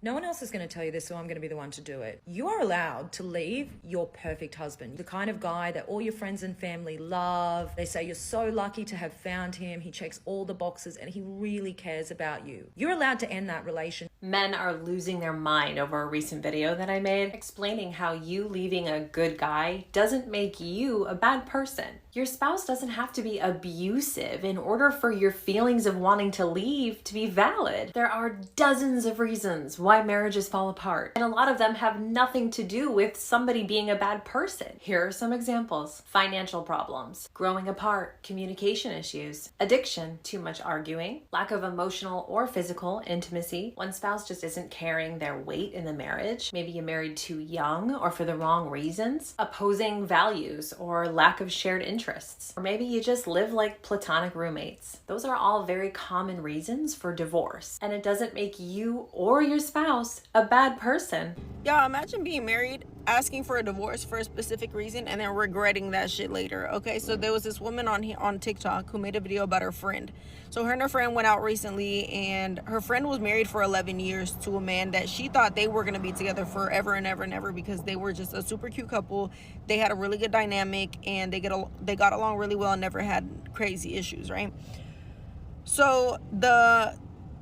No one else is going to tell you this, so I'm going to be the one to do it. You are allowed to leave your perfect husband, the kind of guy that all your friends and family love. They say you're so lucky to have found him. He checks all the boxes and he really cares about you. You're allowed to end that relationship. Men are losing their mind over a recent video that I made explaining how you leaving a good guy doesn't make you a bad person. Your spouse doesn't have to be abusive in order for your feelings of wanting to leave to be valid. There are dozens of reasons why marriages fall apart, and a lot of them have nothing to do with somebody being a bad person. Here are some examples: financial problems, growing apart, communication issues, addiction, too much arguing, lack of emotional or physical intimacy, one spouse just isn't carrying their weight in the marriage, maybe you married too young or for the wrong reasons, opposing values or lack of shared interests, or maybe you just live like platonic roommates. Those are all very common reasons for divorce, and it doesn't make you or your spouse a bad person. Y'all, imagine being married, asking for a divorce for a specific reason, and then regretting that shit later. Okay, so there was this woman on TikTok who made a video about her friend. So her and her friend went out recently, and her friend was married for 11 years to a man that she thought they were going to be together forever and ever and ever, because they were just a super cute couple. They had a really good dynamic, and they got along really well and never had crazy issues, right?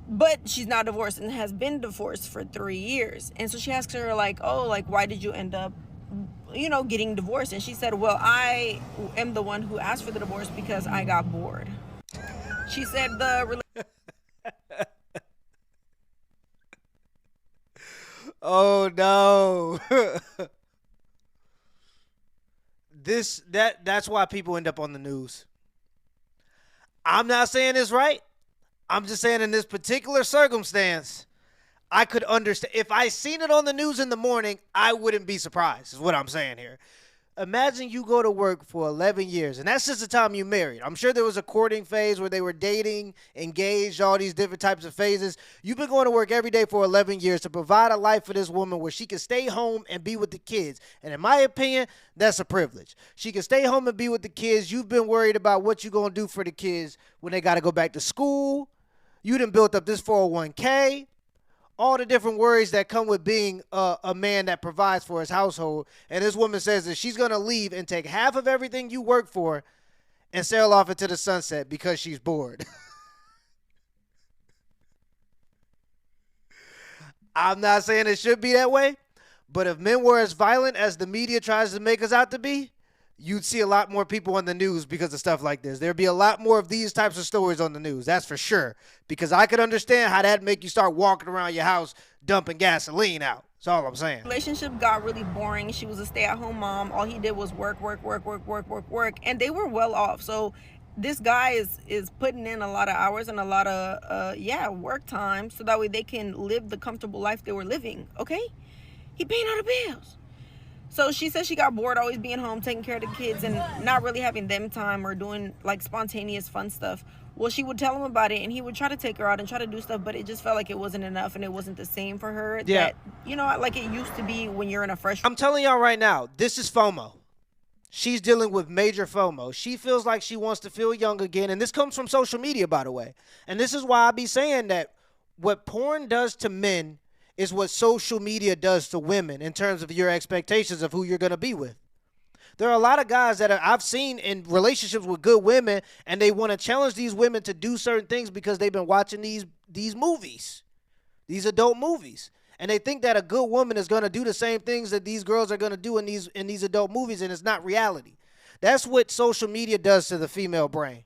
But she's now divorced and has been divorced for 3 years. And so she asks her, like, oh, like, why did you end up, getting divorced? And she said, well, I am the one who asked for the divorce because I got bored. She said Oh no. That's why people end up on the news. I'm not saying it's right. I'm just saying in this particular circumstance, I could understand. If I seen it on the news in the morning, I wouldn't be surprised, is what I'm saying here. Imagine you go to work for 11 years, and that's just the time you married. I'm sure there was a courting phase where they were dating, engaged, all these different types of phases. You've been going to work every day for 11 years to provide a life for this woman where she can stay home and be with the kids. And in my opinion, that's a privilege. She can stay home and be with the kids. You've been worried about what you're going to do for the kids when they got to go back to school. You done built up this 401k. All the different worries that come with being a man that provides for his household. And this woman says that she's going to leave and take half of everything you work for and sail off into the sunset because she's bored. I'm not saying it should be that way, but if men were as violent as the media tries to make us out to be, you'd see a lot more people on the news because of stuff like this. There'd be a lot more of these types of stories on the news, that's for sure. Because I could understand how that'd make you start walking around your house dumping gasoline out. That's all I'm saying. relationship got really boring. She was a stay-at-home mom. All he did was work, and they were well off. So this guy is putting in a lot of hours and a lot of work time, so that way they can live the comfortable life they were living. Okay, he paying all the bills. So she said she got bored always being home, taking care of the kids, and not really having them time or doing like spontaneous fun stuff. Well, she would tell him about it, and he would try to take her out and try to do stuff, but it just felt like it wasn't enough, and it wasn't the same for her. Yeah. That, like it used to be when you're in a fresh. I'm telling y'all right now, this is FOMO. She's dealing with major FOMO. She feels like she wants to feel young again, and this comes from social media, by the way. And this is why I be saying that what porn does to men is what social media does to women in terms of your expectations of who you're going to be with. There are a lot of guys that I've seen in relationships with good women, and they want to challenge these women to do certain things because they've been watching these movies, these adult movies. And they think that a good woman is going to do the same things that these girls are going to do in these adult movies, and it's not reality. That's what social media does to the female brain.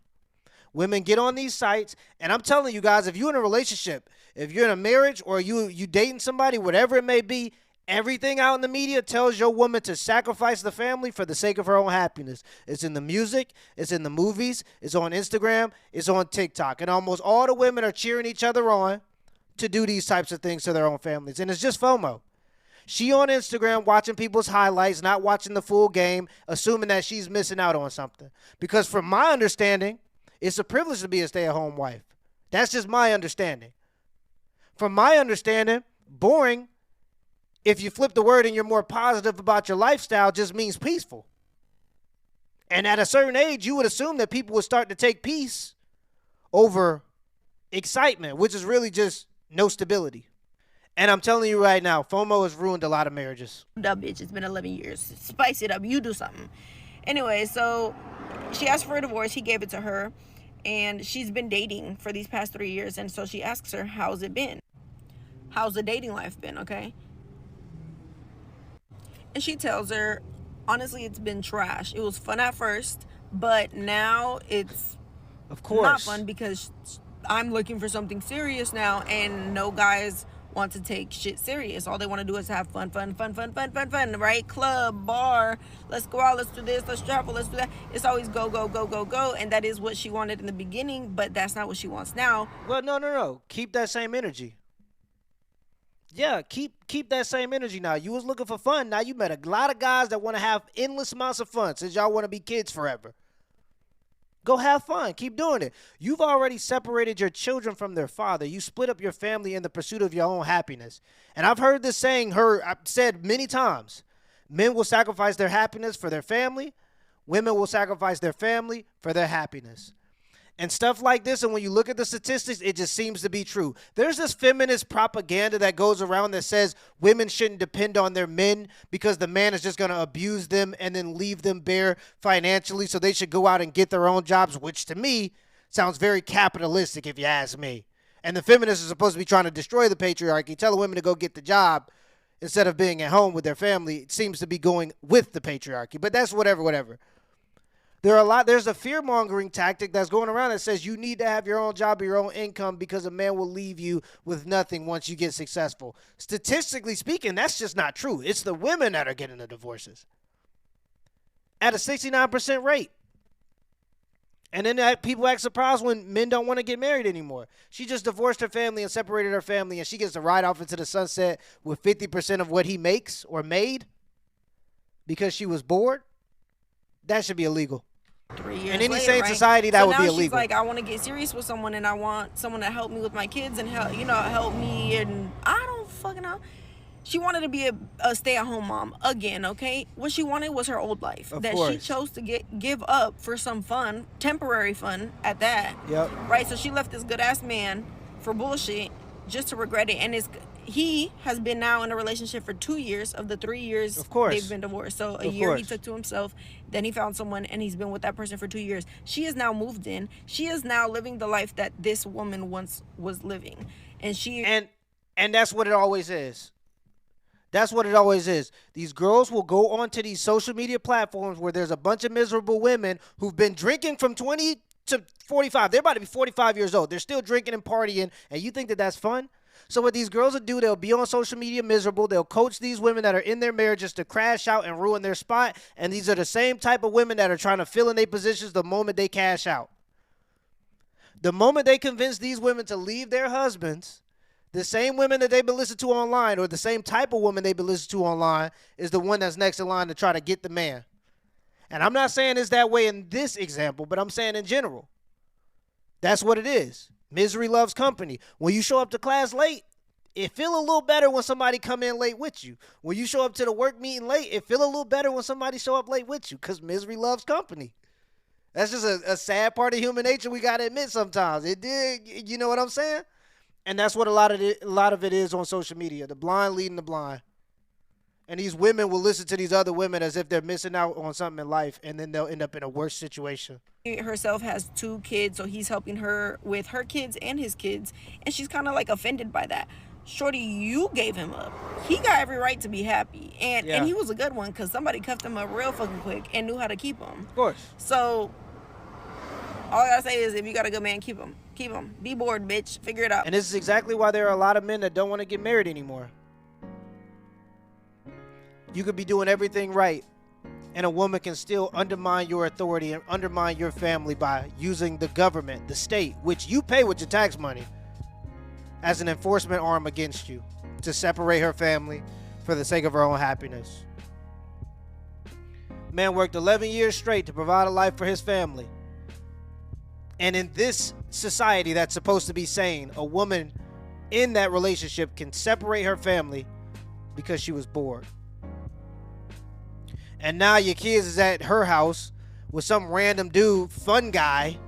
Women get on these sites, and I'm telling you guys, if you're in a relationship, if you're in a marriage or you dating somebody, whatever it may be, everything out in the media tells your woman to sacrifice the family for the sake of her own happiness. It's in the music, it's in the movies, it's on Instagram, it's on TikTok. And almost all the women are cheering each other on to do these types of things to their own families. And it's just FOMO. She on Instagram watching people's highlights, not watching the full game, assuming that she's missing out on something. Because from my understanding, it's a privilege to be a stay-at-home wife. That's just my understanding. From my understanding, boring, if you flip the word and you're more positive about your lifestyle, just means peaceful. And at a certain age, you would assume that people would start to take peace over excitement, which is really just no stability. And I'm telling you right now, FOMO has ruined a lot of marriages. Dumb bitch, it's been 11 years. Spice it up. You do something. Anyway, so she asked for a divorce. He gave it to her. And she's been dating for these past 3 years. And so she asks her, how's it been? How's the dating life been, okay? And she tells her, honestly, it's been trash. It was fun at first, but now it's Of course. not fun because I'm looking for something serious now, and no guys want to take shit serious. All they want to do is have fun, right? Club, bar, let's go out, let's do this, let's travel, let's do that. It's always go, go, go, go, go, and that is what she wanted in the beginning, but that's not what she wants now. Well, no. Keep that same energy. Yeah, keep that same energy now. You was looking for fun. Now you met a lot of guys that want to have endless amounts of fun since y'all want to be kids forever. Go have fun. Keep doing it. You've already separated your children from their father. You split up your family in the pursuit of your own happiness. And I've heard this saying I've said many times. Men will sacrifice their happiness for their family. Women will sacrifice their family for their happiness. And stuff like this, and when you look at the statistics, it just seems to be true. There's this feminist propaganda that goes around that says women shouldn't depend on their men because the man is just going to abuse them and then leave them bare financially, so they should go out and get their own jobs, which to me sounds very capitalistic if you ask me. And the feminists are supposed to be trying to destroy the patriarchy, tell the women to go get the job instead of being at home with their family. It seems to be going with the patriarchy, but that's whatever. There's a fear-mongering tactic that's going around that says you need to have your own job or your own income because a man will leave you with nothing once you get successful. Statistically speaking, that's just not true. It's the women that are getting the divorces at a 69% rate. And then people act surprised when men don't want to get married anymore. She just divorced her family and separated her family, and she gets to ride off into the sunset with 50% of what he makes or made because she was bored. That should be illegal. 3 years in any later, sane right? society, that so would now be she's illegal. like, I want to get serious with someone, and I want someone to help me with my kids and help me, and I don't fucking know. She wanted to be a stay-at-home mom again, okay? What she wanted was her old life Of that course. she chose to give up for some fun, temporary fun at that. Yep. Right? So she left this good-ass man for bullshit just to regret it, and he has been now in a relationship for 2 years of the 3 years Of course. they've been divorced. So a Of year he course. took to himself, then he found someone, and he's been with that person for 2 years. She is now moved in. She is now living the life that this woman once was living. And she And that's what it always is. That's what it always is. These girls will go onto these social media platforms where there's a bunch of miserable women who've been drinking from 20 to 45. They're about to be 45 years old. They're still drinking and partying, and you think that that's fun? So what these girls will do, they'll be on social media miserable. They'll coach these women that are in their marriages to crash out and ruin their spot. And these are the same type of women that are trying to fill in their positions the moment they cash out. The moment they convince these women to leave their husbands, the same women that they've been listening to online, or the same type of woman they've been listening to online, is the one that's next in line to try to get the man. And I'm not saying it's that way in this example, but I'm saying in general. That's what it is. Misery loves company. When you show up to class late, it feel a little better when somebody come in late with you. When you show up to the work meeting late, it feel a little better when somebody show up late with you, because misery loves company. That's just a sad part of human nature we got to admit sometimes. It did, you know what I'm saying? And that's what a lot of it is on social media. The blind leading the blind. And these women will listen to these other women as if they're missing out on something in life, and then they'll end up in a worse situation. herself has 2 kids, so he's helping her with her kids and his kids, and she's kind of like offended by that. Shorty, you gave him up. He got every right to be happy, and he was a good one because somebody cuffed him up real fucking quick and knew how to keep him. Of course. So all I gotta say is, if you got a good man, keep him. Be bored, bitch. Figure it out. And this is exactly why there are a lot of men that don't want to get married anymore. You could be doing everything right, and a woman can still undermine your authority and undermine your family by using the government, the state, which you pay with your tax money, as an enforcement arm against you to separate her family for the sake of her own happiness. Man worked 11 years straight to provide a life for his family. And in this society that's supposed to be sane, a woman in that relationship can separate her family because she was bored. And now your kids is at her house with some random dude, fun guy,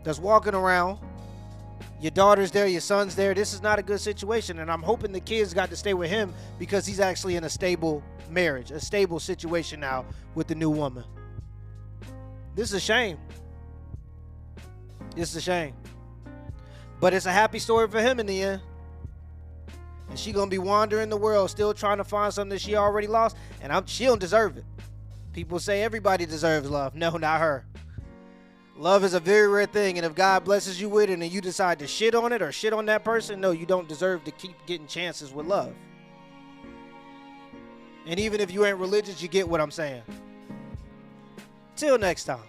that's walking around Your daughter's there, your son's there. This is not a good situation, and I'm hoping the kids got to stay with him because he's actually in a stable marriage, a stable situation now with the new woman. This is a shame. This is a shame. But it's a happy story for him in the end. And she gonna be wandering the world still trying to find something that she already lost, and she don't deserve it. People say everybody deserves love. No, not her. Love is a very rare thing, and if God blesses you with it and you decide to shit on it or shit on that person, no, you don't deserve to keep getting chances with love. And even if you ain't religious, you get what I'm saying. Till next time.